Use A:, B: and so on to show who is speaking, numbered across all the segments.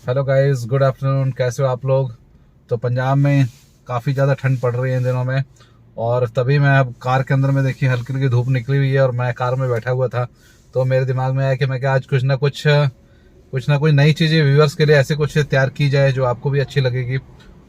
A: Hello guys, good afternoon. कैसे हो आप लोग? तो पंजाब में काफ़ी ज़्यादा ठंड पड़ रही है इन दिनों में, और तभी मैं अब कार के अंदर में देखिए हल्की हल्की धूप निकली हुई है और मैं कार में बैठा हुआ था। तो मेरे दिमाग में आया कि मैं क्या आज कुछ ना कुछ नई चीज़ें व्यूअर्स के लिए ऐसे कुछ तैयार की जाए जो आपको भी अच्छी लगेगी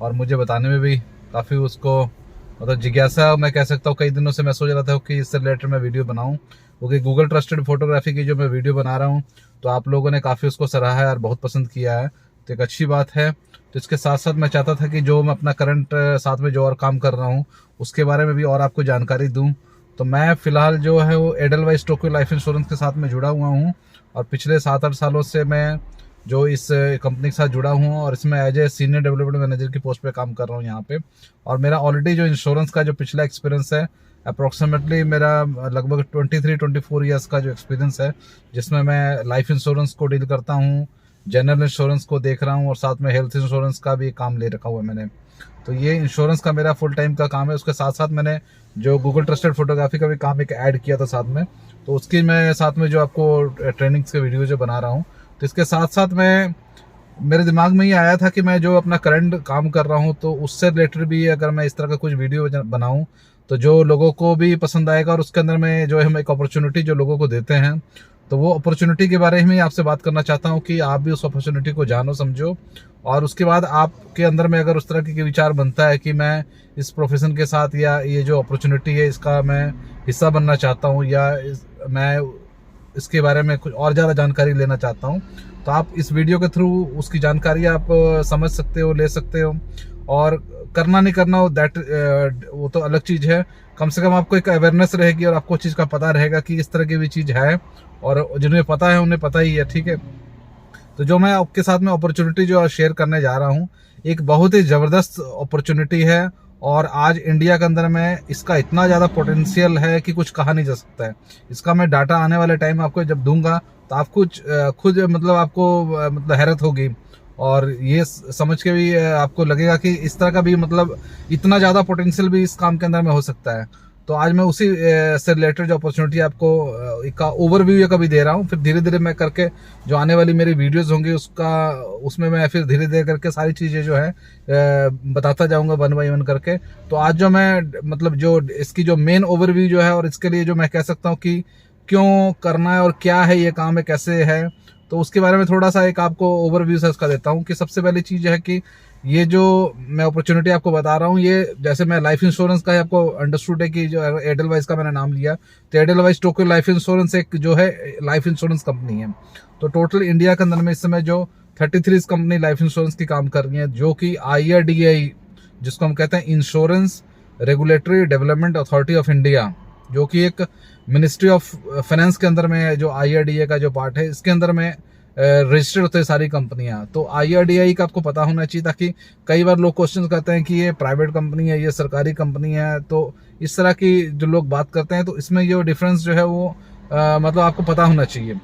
A: और मुझे बताने में भी काफ़ी उसको मतलब जिज्ञासा मैं कह सकता हूँ। कई दिनों से मैं सोच रहा था कि इससे रिलेटेड मैं वीडियो बनाऊँ, क्योंकि गूगल ट्रस्टेड फोटोग्राफी की जो मैं वीडियो बना रहा हूँ तो आप लोगों ने काफ़ी उसको सराहा है और बहुत पसंद किया है, तो एक अच्छी बात है। तो इसके साथ साथ मैं चाहता था कि जो मैं अपना करंट साथ में जो और काम कर रहा हूँ उसके बारे में भी और आपको जानकारी दूं। तो मैं फिलहाल जो है वो एडलवाइस टोक्यो लाइफ इंश्योरेंस के साथ में जुड़ा हुआ हूँ, और पिछले 7-8 सालों से मैं जो इस कंपनी के साथ जुड़ा हूँ और इसमें as a senior development manager की पोस्ट पे काम कर रहा हूँ यहाँ पे। और मेरा ऑलरेडी जो इंश्योरेंस का जो पिछला एक्सपीरियंस है, अप्रोक्सीमेटली मेरा लगभग 23-24 ईयर्स का जो एक्सपीरियंस है, जिसमें मैं लाइफ इंश्योरेंस को डील करता हूँ, जनरल इंश्योरेंस को देख रहा हूँ और साथ में हेल्थ इंश्योरेंस का भी काम ले रखा हुआ है मैंने। तो ये इंश्योरेंस का मेरा फुल टाइम का काम है। उसके साथ साथ मैंने जो गूगल ट्रस्टेड फोटोग्राफी का भी काम एक ऐड किया था साथ में, तो उसकी मैं साथ में जो आपको ट्रेनिंग्स के वीडियो जो बना रहा हूँ। तो इसके साथ साथ मैं मेरे दिमाग में ये आया था कि मैं जो अपना करंट काम कर रहा हूँ तो उससे रिलेटेड भी अगर मैं इस तरह का कुछ वीडियो बनाऊँ तो जो लोगों को भी पसंद आएगा, और उसके अंदर में जो है हम एक अपॉर्चुनिटी जो लोगों को देते हैं, तो वो अपॉर्चुनिटी के बारे में आपसे बात करना चाहता हूँ कि आप भी उस अपॉर्चुनिटी को जानो समझो। और उसके बाद आपके अंदर में अगर उस तरह के विचार बनता है कि मैं इस प्रोफेशन के साथ या ये जो अपॉर्चुनिटी है इसका मैं हिस्सा बनना चाहता हूँ, या मैं इसके बारे में कुछ और ज़्यादा जानकारी लेना चाहता हूँ, तो आप इस वीडियो के थ्रू उसकी जानकारी आप समझ सकते हो, ले सकते हो। और करना नहीं करना हो दैट वो तो अलग चीज़ है। कम से कम आपको एक अवेयरनेस रहेगी और आपको चीज़ का पता रहेगा कि इस तरह की भी चीज़ है, और जिन्हें पता है उन्हें पता ही है, ठीक है। तो जो मैं आपके साथ में अपॉर्चुनिटी जो शेयर करने जा रहा हूँ, एक बहुत ही ज़बरदस्त अपॉर्चुनिटी है, और आज इंडिया के अंदर में इसका इतना ज़्यादा पोटेंशियल है कि कुछ कहा नहीं जा सकता है। इसका मैं डाटा आने वाले टाइम आपको जब दूंगा तो आप कुछ खुद मतलब आपको मतलब हैरत होगी, और ये समझ के भी आपको लगेगा कि इस तरह का भी मतलब इतना ज़्यादा पोटेंशियल भी इस काम के अंदर में हो सकता है। तो आज मैं उसी से रिलेटेड जो अपॉर्चुनिटी आपको का ओवरव्यू का भी दे रहा हूँ। फिर धीरे धीरे मैं करके जो आने वाली मेरी वीडियोस होंगी उसमें मैं फिर धीरे धीरे करके सारी चीज़ें जो है बताता जाऊंगा वन बाई वन करके। तो आज जो मैं मतलब जो इसकी जो मेन ओवरव्यू जो है, और इसके लिए जो मैं कह सकता हूँ कि क्यों करना है और क्या है ये काम है, कैसे है, तो उसके बारे में थोड़ा सा एक आपको ओवरव्यू से इसका देता हूँ। कि सबसे पहली चीज़ है कि ये जो मैं अपॉर्चुनिटी आपको बता रहा हूँ, ये जैसे मैं लाइफ इंश्योरेंस का है, आपको अंडरस्टूड है कि जो एडलवाइस का मैंने नाम लिया, तो एडलवाइस टोक्यो लाइफ इंश्योरेंस एक जो है लाइफ इंश्योरेंस कंपनी है। तो टोटल इंडिया के अंदर में इस समय जो 33 कंपनी लाइफ इंश्योरेंस की काम कर रही है, जो कि IRDAI जिसको हम कहते हैं insurance regulatory development authority of India, जो कि एक मिनिस्ट्री ऑफ फाइनेंस के अंदर में जो IRDAI का जो पार्ट है, इसके अंदर में रजिस्टर्ड होते हैं सारी कंपनियां। तो IRDAI का आपको पता होना चाहिए, ताकि कई बार लोग क्वेश्चन करते हैं कि ये प्राइवेट कंपनी है, ये सरकारी कंपनी है, तो इस तरह की जो लोग बात करते हैं, तो इसमें जो डिफरेंस जो है वो मतलब आपको पता होना चाहिए।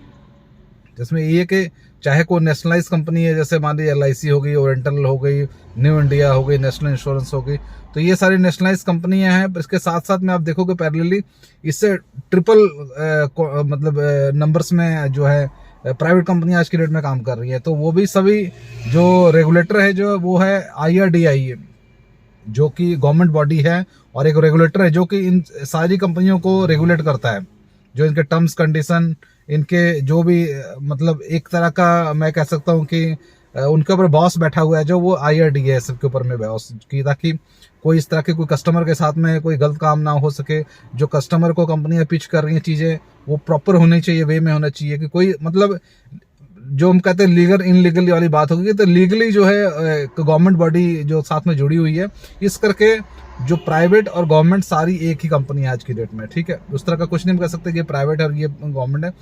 A: जिसमें ये कि चाहे कोई नेशनलाइज कंपनी है, जैसे मान लीजिए LIC हो गई, ओरिएंटल हो गई, न्यू इंडिया हो गई, नेशनल इंश्योरेंस हो गई, तो ये सारी नेशनलाइज कंपनियां हैं। इसके साथ साथ में आप देखोगे पैरेलली इससे ट्रिपल मतलब नंबर्स में जो है प्राइवेट कंपनी आज की डेट में काम कर रही है। तो वो भी सभी जो रेगुलेटर है जो वो है IRDAI, जो कि गवर्नमेंट बॉडी है, और एक रेगुलेटर है जो कि इन सारी कंपनियों को रेगुलेट करता है। जो इनके टर्म्स कंडीशन, इनके जो भी मतलब एक तरह का मैं कह सकता हूँ कि उनके ऊपर बॉस बैठा हुआ है, जो वो IRDAI सबके ऊपर में बॉस की, ताकि कोई इस तरह के कोई कस्टमर के साथ में कोई गलत काम ना हो सके। जो कस्टमर को कंपनियां पिच कर रही हैं चीज़ें, वो प्रॉपर होनी चाहिए, वे में होना चाहिए, कि कोई मतलब जो हम कहते हैं लीगल इनलीगल वाली बात होगी, तो लीगली जो है गवर्नमेंट बॉडी जो साथ में जुड़ी हुई है, इस करके जो प्राइवेट और गवर्नमेंट सारी एक ही कंपनी है आज की डेट में, ठीक है। उस तरह का कुछ नहीं कह सकते कि प्राइवेट और ये गवर्नमेंट है।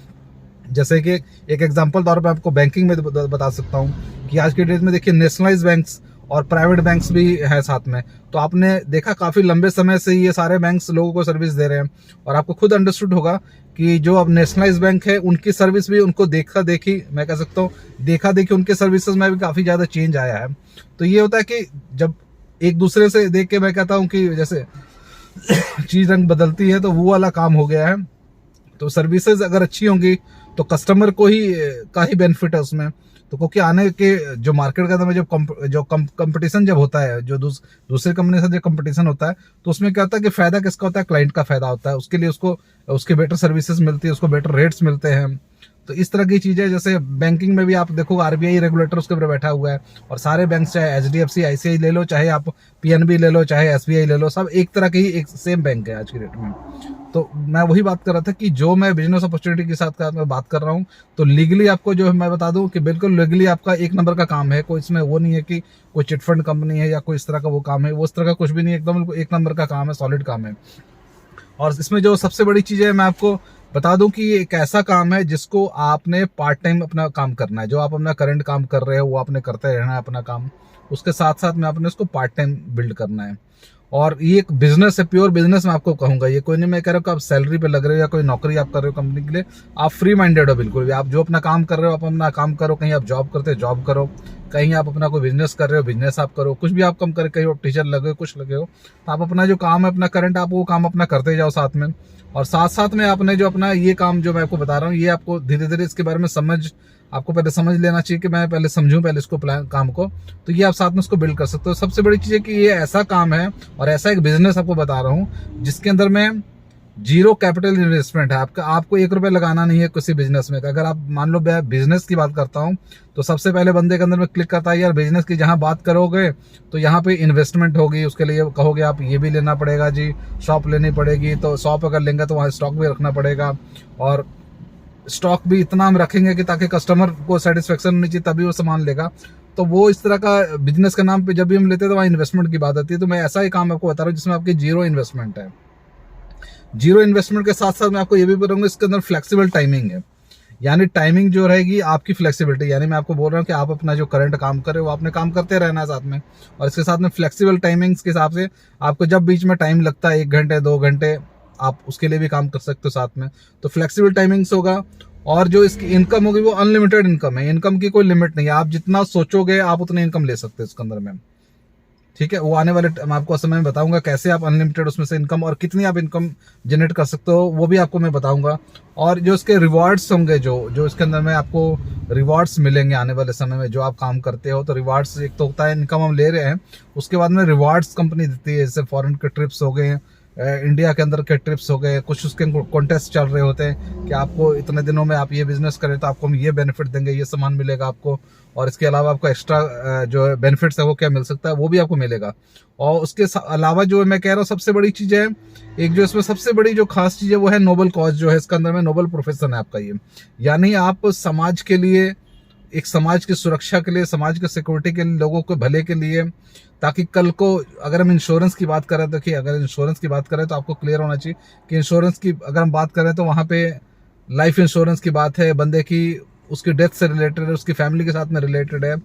A: जैसे कि एक एग्जांपल तौर पे आपको बैंकिंग में बता सकता हूँ कि आज की डेट में देखिए नेशनलाइज बैंक्स और प्राइवेट बैंक्स भी है साथ में। तो आपने देखा काफ़ी लंबे समय से ये सारे बैंक्स लोगों को सर्विस दे रहे हैं, और आपको खुद अंडरस्टूड होगा कि जो अब नेशनलाइज बैंक है उनकी सर्विस भी उनको देखा देखी मैं कह सकता हूँ, देखा देखी उनके सर्विसेज में भी काफ़ी ज़्यादा चेंज आया है। तो ये होता है कि जब एक दूसरे से देख के मैं कहता हूँ कि जैसे चीज़ रंग बदलती है, तो वो वाला काम हो गया है। तो सर्विसेज अगर अच्छी होंगी तो कस्टमर को ही का ही बेनिफिट है उसमें। तो क्योंकि आने के जो मार्केट के अंदर में जो कंपटीशन जब होता है, जो दूसरे कंपनी से जो कंपटीशन होता है, तो उसमें क्या होता है कि फायदा किसका होता है, क्लाइंट का फायदा होता है। उसके लिए उसको उसके बेटर सर्विसेज मिलती है, उसको बेटर रेट्स मिलते हैं। तो इस तरह की चीजें, जैसे बैंकिंग में भी आप देखो आरबीआई रेगुलेटर उसके ऊपर बैठा हुआ है, और सारे बैंक चाहे एचडीएफसी आईसीआई ले लो, चाहे आप पीएनबी ले लो, चाहे एसबीआई ले लो, सब एक तरह के ही एक सेम बैंक है आज की डेट में। तो मैं वही बात कर रहा था कि जो मैं बिजनेस अपॉर्चुनिटी के साथ मैं बात कर रहा हूँ, तो लीगली आपको जो है मैं बता दूं कि बिल्कुल लीगली आपका एक नंबर का काम है। कोई इसमें वो नहीं है कि कोई चिटफंड कंपनी है या कोई इस तरह का वो काम है, वो इस तरह का कुछ भी नहीं है, एकदम एक नंबर का काम है, सॉलिड काम है। और इसमें जो सबसे बड़ी चीज है, मैं आपको बता दूं कि ये एक ऐसा काम है जिसको आपने पार्ट टाइम अपना काम करना है। जो आप अपना करंट काम कर रहे हो वो आपने करते रहना है अपना काम, उसके साथ साथ में आपने उसको पार्ट टाइम बिल्ड करना है। और ये एक बिजनेस है, प्योर बिजनेस मैं आपको कहूंगा। ये कोई नहीं मैं कह रहा हूँ कि आप सैलरी पे लग रहे हो या कोई नौकरी आप कर रहे हो कंपनी के लिए। आप फ्री माइंडेड हो बिल्कुल भी। आप जो अपना काम कर रहे हो आप अपना काम करो, कहीं आप जॉब करते हो जॉब करो, कहीं आप अपना कोई बिजनेस कर रहे हो बिजनेस आप करो, कुछ भी आप कम करे, कहीं आप टीचर लगे हो कुछ लगे हो, तो आप अपना जो काम है अपना करंट आप वो काम अपना करते जाओ साथ में। और साथ साथ में आपने जो अपना ये काम जो मैं आपको बता रहा हूँ, ये आपको धीरे धीरे इसके बारे में आपको पहले समझ लेना चाहिए कि मैं पहले समझूं पहले इसको प्लान काम को, तो ये आप साथ में इसको बिल्ड कर सकते हो। सबसे बड़ी चीज है कि ये ऐसा काम है और ऐसा एक बिजनेस आपको बता रहा हूँ जिसके अंदर में जीरो कैपिटल इन्वेस्टमेंट है। आपको 1 रुपया लगाना नहीं है किसी बिजनेस में। अगर आप मान लो मैं बिजनेस की बात करता हूँ, तो सबसे पहले बंदे के अंदर में क्लिक करता है यार बिजनेस की जहां बात करोगे तो यहाँ पे इन्वेस्टमेंट होगी, उसके लिए कहोगे आप ये भी लेना पड़ेगा जी, शॉप लेनी पड़ेगी, तो शॉप अगर लेंगे तो वहाँ स्टॉक भी रखना पड़ेगा, और स्टॉक भी इतना हम रखेंगे कि ताकि कस्टमर को सेटिस्फेक्शन होनी चाहिए तभी वो सामान लेगा। तो वो इस तरह का बिजनेस के नाम पे जब भी हम लेते हैं तो वहाँ इन्वेस्टमेंट की बात आती है। तो मैं ऐसा ही काम आपको बता रहा हूँ जिसमें आपकी जीरो इन्वेस्टमेंट है। जीरो इन्वेस्टमेंट के साथ साथ मैं आपको ये भी बताऊंगा इसके अंदर फ्लेक्सिबल टाइमिंग है। यानी टाइमिंग जो रहेगी आपकी फ्लेक्सिबिलिटी, यानी मैं आपको बोल रहा हूँ कि आप अपना जो करंट काम कर रहे हो वो आपने काम करते रहना है साथ में, और इसके साथ में फ्लेक्सिबल टाइमिंग्स के हिसाब से आपको जब बीच में टाइम लगता है 1 घंटे 2 घंटे आप उसके लिए भी काम कर सकते हो साथ में। तो फ्लेक्सिबल टाइमिंग्स होगा। और जो इसकी इनकम होगी वो अनलिमिटेड इनकम है, इनकम की कोई लिमिट नहीं है। आप जितना सोचोगे आप उतनी इनकम ले सकते हो इसके अंदर में, ठीक है। वो आने वाले मैं आपको समय में बताऊंगा कैसे आप अनलिमिटेड उसमें से इनकम और कितनी आप इनकम जनरेट कर सकते हो, वो भी आपको मैं बताऊंगा। और जो इसके रिवार्ड्स होंगे, जो इसके अंदर में आपको रिवार्ड्स मिलेंगे आने वाले समय में, जो आप काम करते हो तो रिवार्ड्स एक तो होता है इनकम हम ले रहे हैं, उसके बाद में रिवार्ड्स कंपनी देती है, जैसे फॉरेन के ट्रिप्स हो गए, इंडिया के अंदर के ट्रिप्स हो गए, कुछ उसके कॉन्टेस्ट चल रहे होते हैं कि आपको इतने दिनों में आप ये बिजनेस करें तो आपको हम ये बेनिफिट देंगे, ये सामान मिलेगा आपको, और इसके अलावा आपको एक्स्ट्रा जो बेनिफिट्स है वो क्या मिल सकता है वो भी आपको मिलेगा। और उसके अलावा जो मैं कह रहा हूँ सबसे बड़ी चीज है, एक जो इसमें सबसे बड़ी जो खास चीज है वो है नोबल कॉज जो है इसके अंदर में, नोबल प्रोफेशन है आपका ये। यानी आप समाज के लिए, एक समाज की सुरक्षा के लिए, समाज की सिक्योरिटी के लिए, लोगों के भले के लिए, ताकि कल को अगर हम इंश्योरेंस की बात करें, देखिए अगर इंश्योरेंस की बात करें तो आपको क्लियर होना चाहिए कि इंश्योरेंस की अगर हम बात करें तो वहां पे लाइफ इंश्योरेंस की बात है, बंदे की उसकी डेथ से रिलेटेड है, उसकी फैमिली के साथ में रिलेटेड है।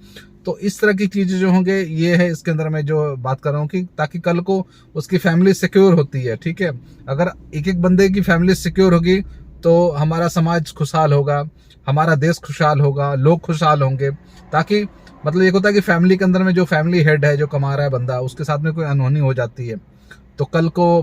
A: तो इस तरह की चीजें जो होंगे ये है इसके अंदर मैं जो बात कर रहा हूँ कि ताकि कल को उसकी फैमिली सिक्योर होती है, ठीक है। अगर एक एक बंदे की फैमिली सिक्योर होगी तो हमारा समाज खुशहाल होगा, हमारा देश खुशहाल होगा, लोग खुशहाल होंगे। ताकि मतलब ये होता है कि फैमिली के अंदर में जो फैमिली हेड है, जो कमा रहा है बंदा, उसके साथ में कोई अनहोनी हो जाती है तो कल को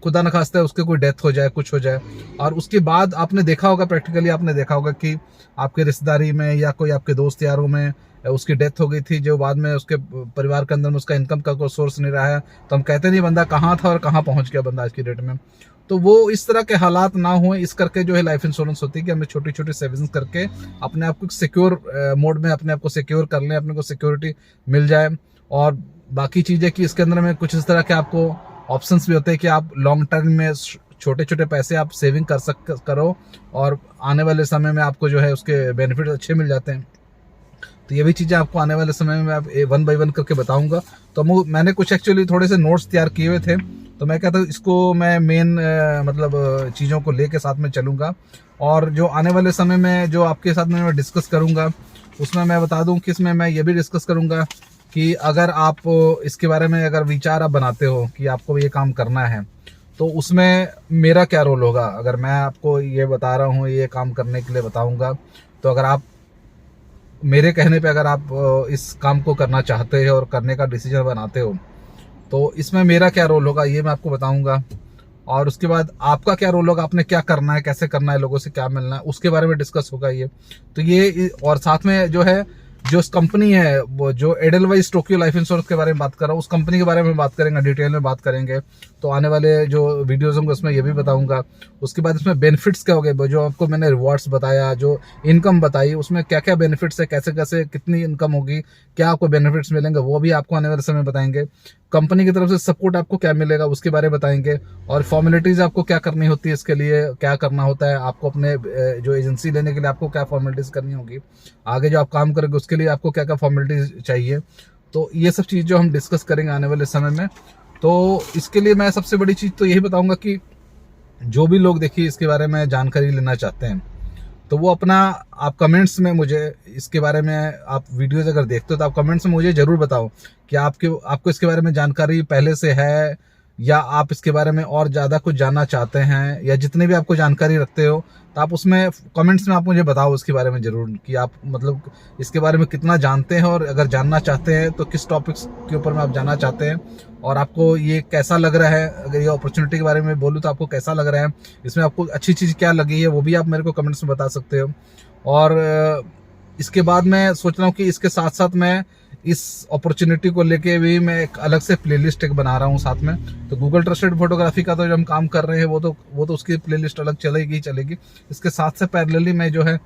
A: खुदा न खास्ता है उसके कोई डेथ हो जाए, कुछ हो जाए, और उसके बाद आपने देखा होगा, प्रैक्टिकली आपने देखा होगा कि आपके रिश्तेदारी में या कोई आपके दोस्त यारों में उसकी डेथ हो गई थी, जो बाद में उसके परिवार के अंदर में उसका इनकम का कोई सोर्स नहीं रहा है, तो हम कहते नहीं बंदा कहाँ था और कहाँ पहुंच गया बंदा आज की डेट में। तो वो इस तरह के हालात ना हो इस करके जो है लाइफ इंश्योरेंस होती है कि हमें छोटी छोटी सेविंग्स करके अपने आप को सिक्योर मोड में अपने आप को सिक्योर कर लें, अपने को सिक्योरिटी मिल जाए। और बाकी चीजें कि इसके अंदर में कुछ इस तरह के आपको ऑप्शंस भी होते हैं कि आप लॉन्ग टर्म में छोटे छोटे पैसे आप सेविंग करो और आने वाले समय में आपको जो है उसके बेनिफिट अच्छे मिल जाते हैं। तो ये भी चीजें आपको आने वाले समय में आप 1 बाय 1 करके बताऊंगा। तो मैंने कुछ एक्चुअली थोड़े से नोट्स तैयार किए हुए थे, तो मैं कहता हूँ इसको मैं मेन मतलब चीज़ों को लेके साथ में चलूँगा, और जो आने वाले समय में जो आपके साथ में मैं डिस्कस करूँगा उसमें मैं बता दूँ कि इसमें मैं ये भी डिस्कस करूँगा कि अगर आप इसके बारे में अगर विचार आप बनाते हो कि आपको ये काम करना है तो उसमें मेरा क्या रोल होगा। अगर मैं आपको ये बता रहा हूँ ये काम करने के लिए बताऊँगा, तो अगर आप मेरे कहने पे अगर आप इस काम को करना चाहते हो और करने का डिसीजन बनाते हो तो इसमें मेरा क्या रोल होगा ये मैं आपको बताऊंगा। और उसके बाद आपका क्या रोल होगा, आपने क्या करना है, कैसे करना है, लोगों से क्या मिलना है, उसके बारे में डिस्कस होगा ये। तो ये और साथ में जो है जो कंपनी है वो जो एडलवाइज टोक्यो लाइफ इंश्योरेंस के बारे में बात कर रहा हूँ, उस कंपनी के बारे में बात करेंगे, डिटेल में बात करेंगे। तो आने वाले जो वीडियोज होंगे उसमें ये भी बताऊंगा। उसके बाद इसमें बेनिफिट्स क्या हो गए, जो आपको मैंने रिवॉर्ड्स बताया, जो इनकम बताई, उसमें क्या क्या बेनिफिट्स है, कैसे कैसे कितनी इनकम होगी, क्या आपको बेनिफिट्स मिलेंगे, वो भी आपको आने वाले समय बताएंगे। कंपनी की तरफ से सपोर्ट आपको क्या मिलेगा उसके बारे में बताएंगे। और फॉर्मेलिटीज आपको क्या करनी होती है, इसके लिए क्या करना होता है, आपको अपने जो एजेंसी लेने के लिए आपको क्या फॉर्मेलिटीज करनी होगी, आगे जो आप काम करेंगे उसके लिए आपको क्या क्या फॉर्मेलिटीज चाहिए। तो ये सब चीज़ जो हम डिस्कस करेंगे आने वाले समय में। तो इसके लिए मैं सबसे बड़ी चीज़ तो यही बताऊंगा कि जो भी लोग देखिए इसके बारे में जानकारी लेना चाहते हैं तो वो अपना आप कमेंट्स में मुझे इसके बारे में, आप वीडियोज अगर देखते हो तो आप कमेंट्स में मुझे जरूर बताओ कि आपको इसके बारे में जानकारी पहले से है या आप इसके बारे में और ज़्यादा कुछ जानना चाहते हैं, या जितने भी आपको जानकारी रखते हो तो आप उसमें कमेंट्स में आप मुझे बताओ इसके बारे में ज़रूर कि आप मतलब इसके बारे में कितना जानते हैं, और अगर जानना चाहते हैं तो किस टॉपिक्स के ऊपर में आप जानना चाहते हैं, और आपको ये कैसा लग रहा है। अगर ये अपॉर्चुनिटी के बारे में बोलूँ तो आपको कैसा लग रहा है, इसमें आपको अच्छी चीज़ क्या लगी है, वो भी आप मेरे को कमेंट्स में बता सकते हो। और इसके बाद मैं सोच रहा हूँ कि इसके साथ साथ मैं इस अपॉर्चुनिटी को लेके भी मैं एक अलग से प्लेलिस्ट एक बना रहा हूँ साथ में। तो गूगल ट्रस्टेड फोटोग्राफी का तो जो हम काम कर रहे हैं वो तो उसकी प्लेलिस्ट अलग चलेगी। इसके साथ से पैरेलली मैं जो है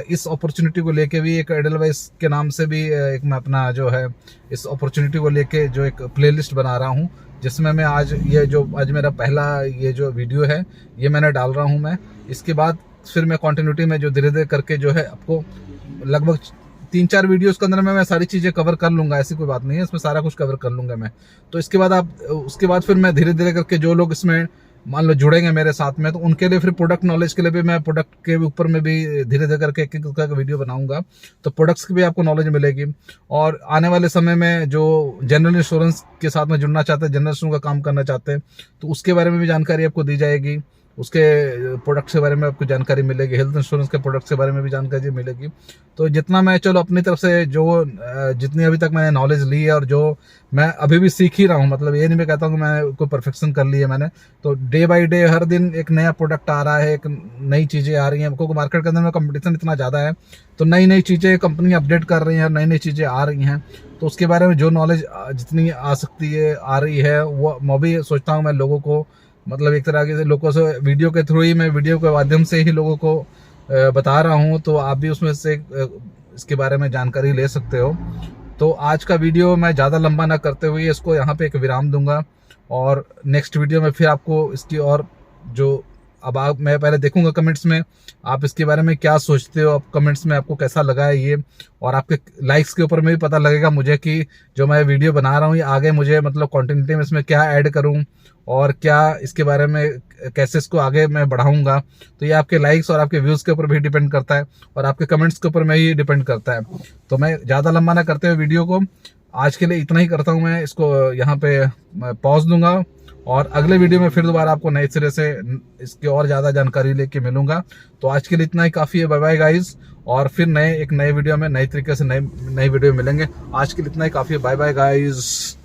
A: इस अपॉर्चुनिटी को लेके भी एक एडलवाइस के नाम से भी एक मैं अपना जो है इस अपॉर्चुनिटी को लेके जो एक प्लेलिस्ट बना रहा हूँ, जिसमें मैं आज मेरा पहला ये जो वीडियो है ये मैंने डाल रहा हूँ मैं। इसके बाद फिर मैं कंटिन्यूटी में जो धीरे धीरे करके जो है आपको लगभग 3-4 वीडियोस के अंदर में मैं सारी चीज़ें कवर कर लूँगा, ऐसी कोई बात नहीं है, इसमें सारा कुछ कवर कर लूँगा मैं। तो उसके बाद फिर मैं धीरे धीरे करके जो लोग इसमें मान लो जुड़ेंगे मेरे साथ में, तो उनके लिए फिर प्रोडक्ट नॉलेज के लिए भी मैं प्रोडक्ट के ऊपर में भी धीरे धीरे करके एक वीडियो बनाऊंगा, तो प्रोडक्ट्स की भी आपको नॉलेज मिलेगी। और आने वाले समय में जो जनरल इंश्योरेंस के साथ में जुड़ना चाहते हैं, जनरल इंश्योरेंस का काम करना चाहते हैं, तो उसके बारे में भी जानकारी आपको दी जाएगी, उसके प्रोडक्ट्स के बारे में आपको जानकारी मिलेगी, हेल्थ इंश्योरेंस के प्रोडक्ट्स के बारे में भी जानकारी मिलेगी। तो जितना मैं चलो अपनी तरफ से जो जितनी अभी तक मैंने नॉलेज ली है और जो मैं अभी भी सीख ही रहा हूँ, मतलब ये नहीं मैं कहता हूँ कि मैं कोई परफेक्शन कर ली है मैंने, तो डे बाय डे हर दिन एक नया प्रोडक्ट आ रहा है, एक नई चीज़ें आ रही हैं, क्योंकि मार्केट के अंदर में कंपटीशन इतना ज़्यादा है, तो नई नई चीज़ें कंपनी अपडेट कर रही हैं, नई नई चीज़ें आ रही हैं। तो उसके बारे में जो नॉलेज जितनी आ सकती है आ रही है वो मैं भी सोचता हूँ मैं लोगों को, मतलब एक तरह के लोगों से वीडियो के थ्रू ही, मैं वीडियो के माध्यम से ही लोगों को बता रहा हूँ, तो आप भी उसमें से इसके बारे में जानकारी ले सकते हो। तो आज का वीडियो मैं ज़्यादा लंबा ना करते हुए इसको यहाँ पे एक विराम दूंगा, और नेक्स्ट वीडियो में फिर आपको इसकी और जो मैं पहले देखूंगा कमेंट्स में आप इसके बारे में क्या सोचते हो, आप कमेंट्स में आपको कैसा लगा है ये, और आपके लाइक्स के ऊपर में भी पता लगेगा मुझे कि जो मैं वीडियो बना रहा हूँ ये आगे मुझे मतलब कंटिन्यूटी में इसमें क्या ऐड करूँ और क्या इसके बारे में कैसे इसको आगे मैं बढ़ाऊंगा। तो ये आपके लाइक्स और आपके व्यूज़ के ऊपर भी डिपेंड करता है, और आपके कमेंट्स के ऊपर में ही डिपेंड करता है। तो मैं ज़्यादा लंबा ना करते हुए वीडियो को आज के लिए इतना ही करता हूँ, मैं इसको यहाँ पे पॉज दूंगा, और अगले वीडियो में फिर दोबारा आपको नए सिरे से इसकी और ज़्यादा जानकारी लेके मिलूंगा। तो आज के लिए इतना ही काफ़ी है, बाय बाय गाइज, और फिर एक नए वीडियो में नए तरीके से नई वीडियो मिलेंगे। आज के लिए इतना ही काफ़ी है, बाय बाय गाइज।